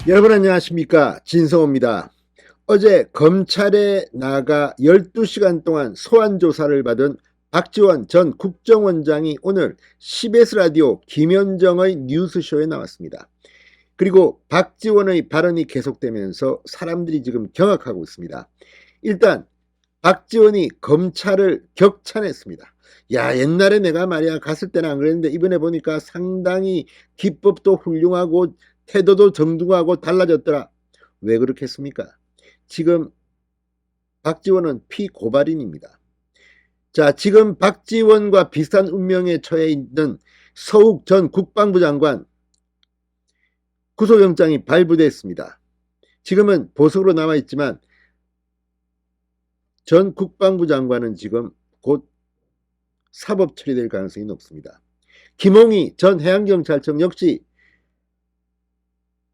여러분 안녕하십니까, 진성호입니다. 어제 검찰에 나가 12시간 동안 소환조사를 받은 박지원 전 국정원장이 오늘 CBS 라디오 김현정의 뉴스쇼에 나왔습니다. 그리고 박지원의 발언이 계속되면서 사람들이 지금 경악하고 있습니다. 일단 박지원이 검찰을 격찬했습니다. 야, 옛날에 내가 말이야 갔을 때는 안 그랬는데 이번에 보니까 상당히 기법도 훌륭하고 태도도 정중하고 달라졌더라. 왜 그렇겠습니까? 지금 박지원은 피고발인입니다. 자, 지금 박지원과 비슷한 운명에 처해 있는 서욱 전 국방부 장관 구속영장이 발부됐습니다. 지금은 보석으로 남아있지만 전 국방부 장관은 지금 곧 사법 처리될 가능성이 높습니다. 김홍희 전 해양경찰청 역시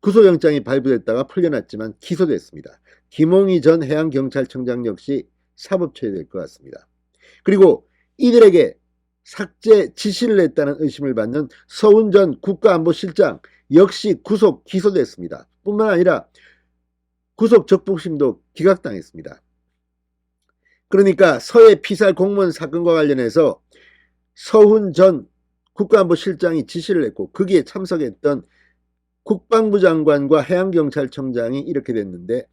구속영장이 발부됐다가 풀려났지만 기소됐습니다. 김홍희 전 해양경찰청장 역시 사법 처리될 것 같습니다. 그리고 이들에게 삭제 지시를 했다는 의심을 받는 서훈 전 국가안보실장 역시 구속 기소됐습니다. 뿐만 아니라 구속 적복심도 기각당했습니다. 그러니까 서해 피살 공무원 사건과 관련해서 서훈 전 국가안보실장이 지시를 했고 거기에 참석했던 국방부 장관과 해양경찰청장이 이렇게 됐는데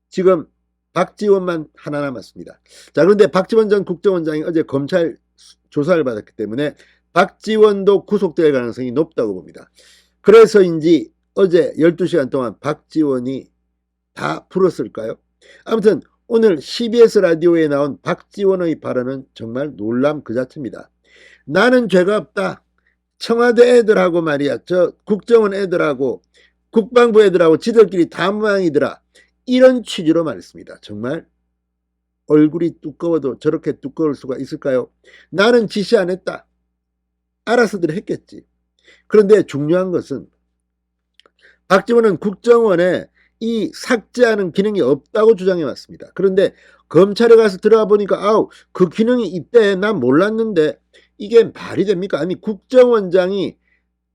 지금 박지원만 하나 남았습니다. 자, 그런데 박지원 전 국정원장이 어제 검찰 조사를 받았기 때문에 박지원도 구속될 가능성이 높다고 봅니다. 그래서인지 어제 12시간 동안 박지원이 다 풀었을까요? 아무튼 오늘 CBS 라디오에 나온 박지원의 발언은 정말 놀람 그 자체입니다. 나는 죄가 없다. 청와대 애들하고 말이야, 저 국정원 애들하고 국방부 애들하고 지들끼리 다 모양이더라. 이런 취지로 말했습니다. 정말 얼굴이 두꺼워도 저렇게 두꺼울 수가 있을까요? 나는 지시 안 했다. 알아서들 했겠지. 그런데 중요한 것은 박지원은 국정원에 이 삭제하는 기능이 없다고 주장해 왔습니다. 그런데 검찰에 가서 들어가 보니까 아우, 그 기능이 있대. 난 몰랐는데. 이게 말이 됩니까? 아니, 국정원장이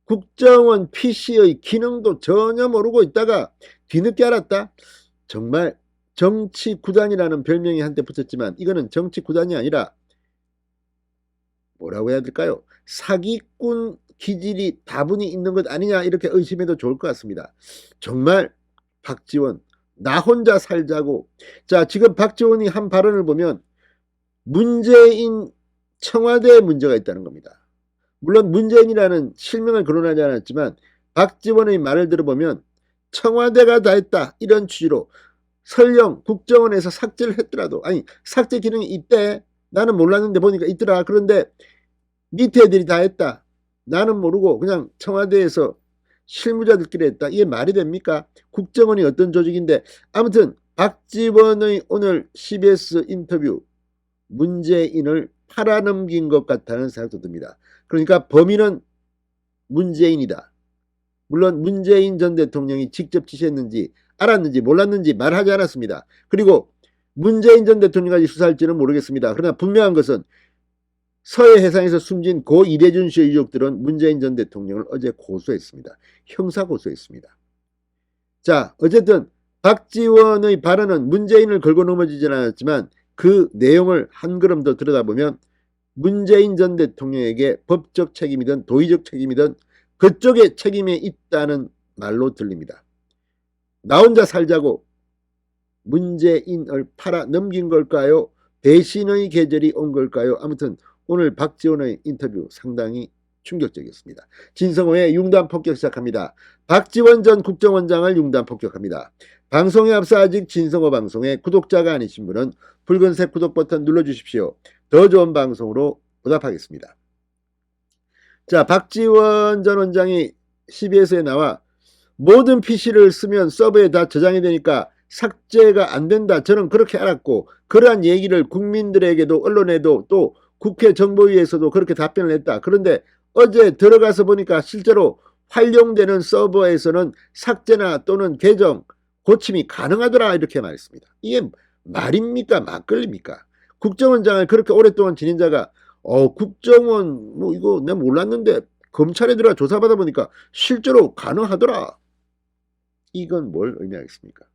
국정원 PC의 기능도 전혀 모르고 있다가 뒤늦게 알았다? 정말 정치구단이라는 별명이 한때 붙었지만 이거는 정치구단이 아니라 뭐라고 해야 될까요? 사기꾼 기질이 다분히 있는 것 아니냐, 이렇게 의심해도 좋을 것 같습니다. 정말 박지원 나 혼자 살자고. 자, 지금 박지원이 한 발언을 보면 문재인 청와대에 문제가 있다는 겁니다. 물론 문재인이라는 실명을 거론하지 않았지만 박지원의 말을 들어보면 청와대가 다 했다, 이런 취지로 설령 국정원에서 삭제를 했더라도, 아니 삭제 기능이 있대, 나는 몰랐는데 보니까 있더라, 그런데 밑에 애들이 다 했다, 나는 모르고 그냥 청와대에서 실무자들끼리 했다, 이게 말이 됩니까? 국정원이 어떤 조직인데. 아무튼 박지원의 오늘 CBS 인터뷰 문재인을 팔아넘긴 것 같다는 생각도 듭니다. 그러니까 범인은 문재인이다. 물론 문재인 전 대통령이 직접 지시했는지 알았는지 몰랐는지 말하지 않았습니다. 그리고 문재인 전 대통령까지 수사할지는 모르겠습니다. 그러나 분명한 것은 서해 해상에서 숨진 고 이대준 씨의 유족들은 문재인 전 대통령을 어제 고소했습니다. 형사 고소했습니다. 자, 어쨌든 박지원의 발언은 문재인을 걸고 넘어지진 않았지만 그 내용을 한 걸음 더 들여다보면 문재인 전 대통령에게 법적 책임이든 도의적 책임이든 그쪽에 책임이 있다는 말로 들립니다. 나 혼자 살자고 문재인을 팔아 넘긴 걸까요? 배신의 계절이 온 걸까요? 아무튼 오늘 박지원의 인터뷰 상당히 충격적이었습니다. 진성호의 융단 폭격 시작합니다. 박지원 전 국정원장을 융단 폭격합니다. 방송에 앞서 아직 진성호 방송에 구독자가 아니신 분은 붉은색 구독 버튼 눌러주십시오. 더 좋은 방송으로 보답하겠습니다. 자, 박지원 전 원장이 CBS에 나와 모든 PC를 쓰면 서버에 다 저장이 되니까 삭제가 안 된다, 저는 그렇게 알았고 그러한 얘기를 국민들에게도 언론에도 또 국회 정보위에서도 그렇게 답변을 했다. 그런데 어제 들어가서 보니까 실제로 활용되는 서버에서는 삭제나 또는 계정 고침이 가능하더라, 이렇게 말했습니다. 이게 말입니까 막걸리입니까? 국정원장을 그렇게 오랫동안 지닌 자가 국정원 뭐 이거 내가 몰랐는데 검찰에 들어가 조사받아 보니까 실제로 가능하더라. 이건 뭘 의미하겠습니까?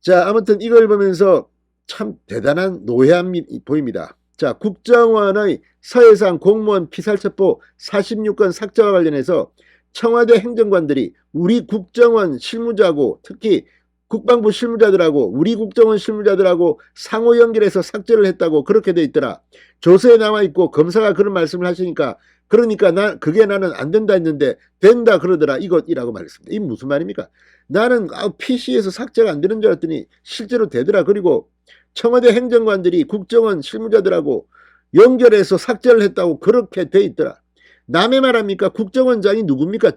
자, 아무튼 이걸 보면서 참 대단한 노회함이 보입니다. 자, 국정원의 서해상 공무원 피살첩보 46건 삭제와 관련해서 청와대 행정관들이 우리 국정원 실무자고 특히 국방부 실무자들하고 우리 국정원 실무자들하고 상호 연결해서 삭제를 했다고 그렇게 돼 있더라. 조서에 나와 있고 검사가 그런 말씀을 하시니까 그러니까 그게 나는 안 된다 했는데 된다 그러더라 이것이라고 말했습니다. 이게 무슨 말입니까? 나는 PC에서 삭제가 안 되는 줄 알았더니 실제로 되더라. 그리고 청와대 행정관들이 국정원 실무자들하고 연결해서 삭제를 했다고 그렇게 돼 있더라. 남의 말합니까? 국정원장이 누굽니까?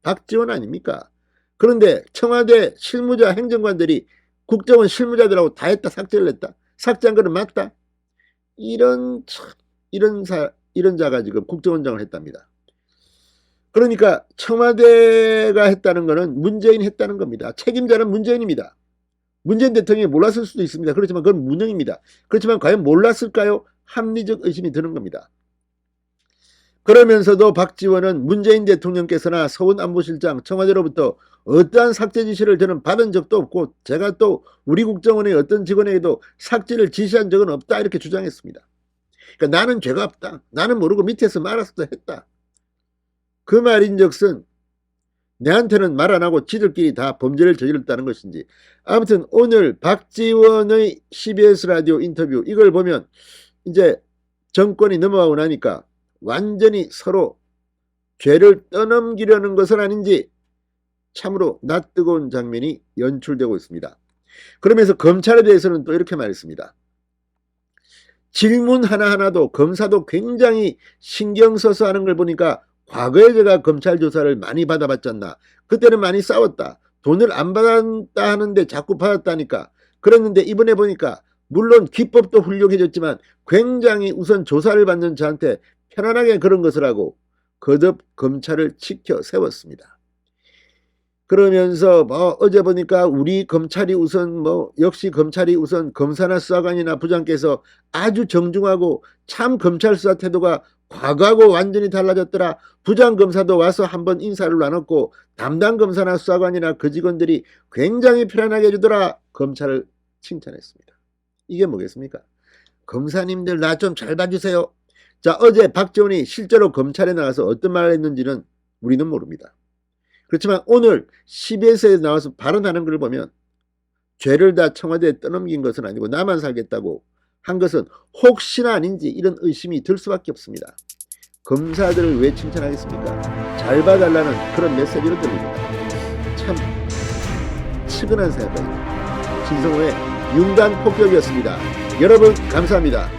박지원 아닙니까? 그런데 청와대 실무자 행정관들이 국정원 실무자들하고 다 했다 삭제를 했다. 삭제한 거는 맞다. 이런 자가 지금 국정원장을 했답니다. 그러니까 청와대가 했다는 것은 문재인이 했다는 겁니다. 책임자는 문재인입니다. 문재인 대통령이 몰랐을 수도 있습니다. 그렇지만 그건 무능입니다. 그렇지만 과연 몰랐을까요? 합리적 의심이 드는 겁니다. 그러면서도 박지원은 문재인 대통령께서나 서훈 안보실장 청와대로부터 어떠한 삭제 지시를 저는 받은 적도 없고 제가 또 우리 국정원의 어떤 직원에게도 삭제를 지시한 적은 없다 이렇게 주장했습니다. 그러니까 나는 죄가 없다. 나는 모르고 밑에서 말아서 했다. 그 말인즉슨 내한테는 말 안 하고 지들끼리 다 범죄를 저질렀다는 것인지. 아무튼 오늘 박지원의 CBS 라디오 인터뷰 이걸 보면 이제 정권이 넘어가고 나니까 완전히 서로 죄를 떠넘기려는 것은 아닌지 참으로 낯뜨거운 장면이 연출되고 있습니다. 그러면서 검찰에 대해서는 또 이렇게 말했습니다. 질문 하나하나도 검사도 굉장히 신경 써서 하는 걸 보니까 과거에 제가 검찰 조사를 많이 받아봤지 않나. 그때는 많이 싸웠다. 돈을 안 받았다 하는데 자꾸 받았다니까. 그랬는데 이번에 보니까 물론 기법도 훌륭해졌지만 굉장히 우선 조사를 받는 저한테 편안하게 그런 것을 하고 거듭 검찰을 지켜 세웠습니다. 그러면서 어제 보니까 우리 검찰이 우선 역시 검찰이 우선 검사나 수사관이나 부장께서 아주 정중하고 참 검찰 수사 태도가 과거하고 완전히 달라졌더라. 부장검사도 와서 한번 인사를 나눴고 담당 검사나 수사관이나 그 직원들이 굉장히 편안하게 해주더라. 검찰을 칭찬했습니다. 이게 뭐겠습니까? 검사님들 나 좀 잘 봐주세요. 자, 어제 박지원이 실제로 검찰에 나가서 어떤 말을 했는지는 우리는 모릅니다. 그렇지만 오늘 CBS에 나와서 발언하는 걸 보면 죄를 다 청와대에 떠넘긴 것은 아니고 나만 살겠다고 한 것은 혹시나 아닌지 이런 의심이 들 수밖에 없습니다. 검사들을 왜 칭찬하겠습니까? 잘 봐달라는 그런 메시지로 들립니다. 참 측은한 생각입니다. 신성호의 융단 폭격이었습니다. 여러분 감사합니다.